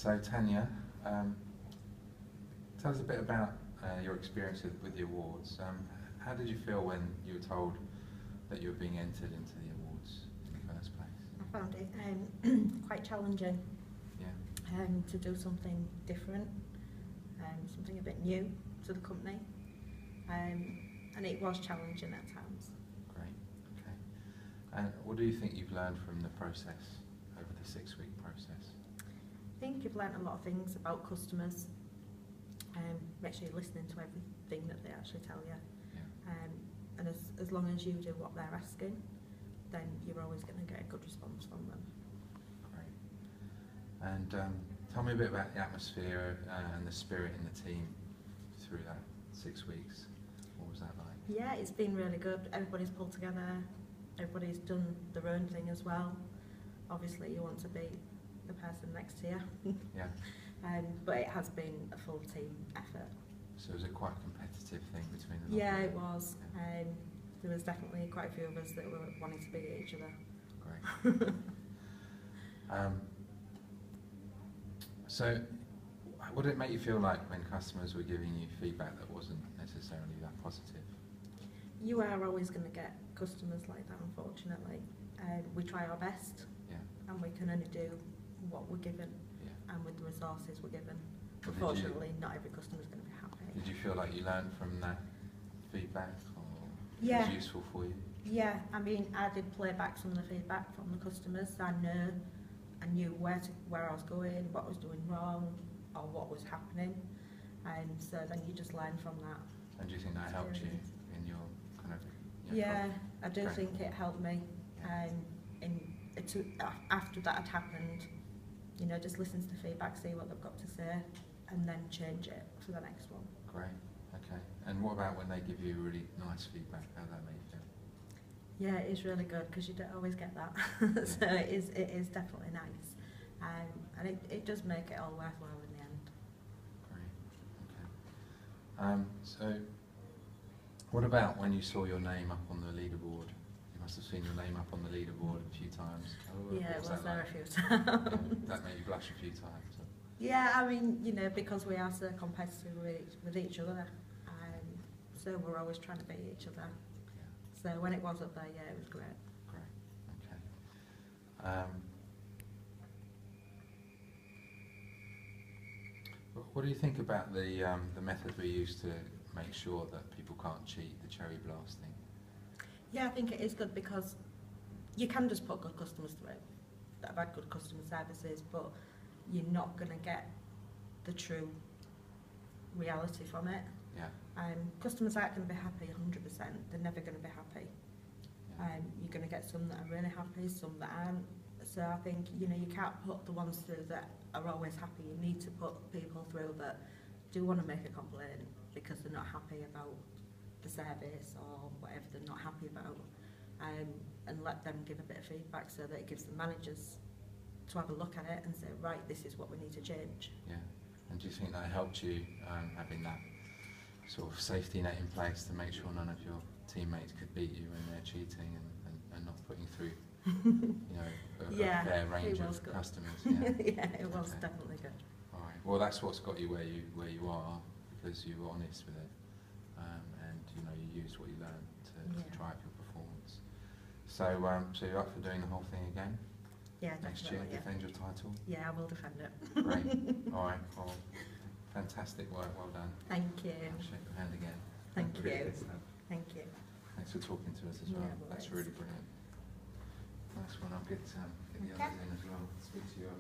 So Tanya, tell us a bit about your experience with the awards. How did you feel when you were told that you were being entered into the awards in the first place? I found it quite challenging. Yeah. To do something different, something a bit new to the company, and it was challenging at times. Great, okay. And what do you think you've learned from the process, over the 6-week process? I think you've learnt a lot of things about customers. Make sure you're listening to everything that they actually tell you. Yeah. And as long as you do what they're asking, then you're always going to get a good response from them. Great. And tell me a bit about the atmosphere and the spirit in the team through that 6 weeks. What was that like? Yeah, it's been really good. Everybody's pulled together. Everybody's done their own thing as well. Obviously, you want to be the person next to you. Yeah. But it has been a full team effort. So was it quite a competitive thing between the Yeah, it was. Yeah. There was definitely quite a few of us that were wanting to beat each other. Great. So, what did it make you feel like when customers were giving you feedback that wasn't necessarily that positive? You are always going to get customers like that, unfortunately. We try our best, Yeah. and we can only do what we're given, Yeah. and with the resources we're given. Well, Unfortunately, not every customer is going to be happy. Did you feel like you learned from that feedback, or Yeah. it was useful for you? Yeah, I mean, I did play back some of the feedback from the customers. I knew where I was going, what I was doing wrong, or what was happening, and so then you just learn from that. And do you think that helped you in your kind of? Yeah, I do Okay. think it helped me. After that had happened, you know, just listen to the feedback, see what they've got to say, and then change it for the next one. Great. Okay. And what about when they give you really nice feedback? How does that make you feel? Yeah, it is really good because you don't always get that. So it is definitely nice, and it does make it all worthwhile in the end. Great. Okay. So, what about when you saw your name up on the leaderboard? You must have seen your name up on the leaderboard a few times. Yeah, it was there like? a few times. Yeah, that made you blush a few times. Yeah, I mean, you know, because we are so competitive with each other, so we're always trying to beat each other. Yeah. So when it was up there, yeah, it was great. Great. Okay. What do you think about the method we use to make sure that people can't cheat, the cherry blasting? Yeah, I think it is good because you can just put good customers through that have had good customer services, but you're not going to get the true reality from it. Yeah. Customers aren't going to be happy 100%. They're never going to be happy. Yeah. You're going to get some that are really happy, some that aren't. So I think, you know, you can't put the ones through that are always happy. You need to put people through that do want to make a complaint because they're not happy about the service or whatever they're not happy about, and let them give a bit of feedback so that it gives the managers to have a look at it and say, right, this is what we need to change. Yeah. And do you think that helped you having that sort of safety net in place to make sure none of your teammates could beat you when they're cheating and not putting through, you know, a fair range of good. customers? Yeah, Yeah, it was Okay. definitely good. All right. Well, that's what's got you where you are, because you were honest with it, and you know you used what you learned to drive your performance. So, so you're up for doing the whole thing again? Yeah, Next year, definitely. defend your title? Yeah, I will defend it. Great. All right. Well, fantastic work. Well done. Thank you. I'll shake your hand again. Thank Really you. good stuff. Thank you. Thanks for talking to us as well. Yeah, well, That's it's- really brilliant. Nice one. I'll get the Okay. others in as well. Speak to you.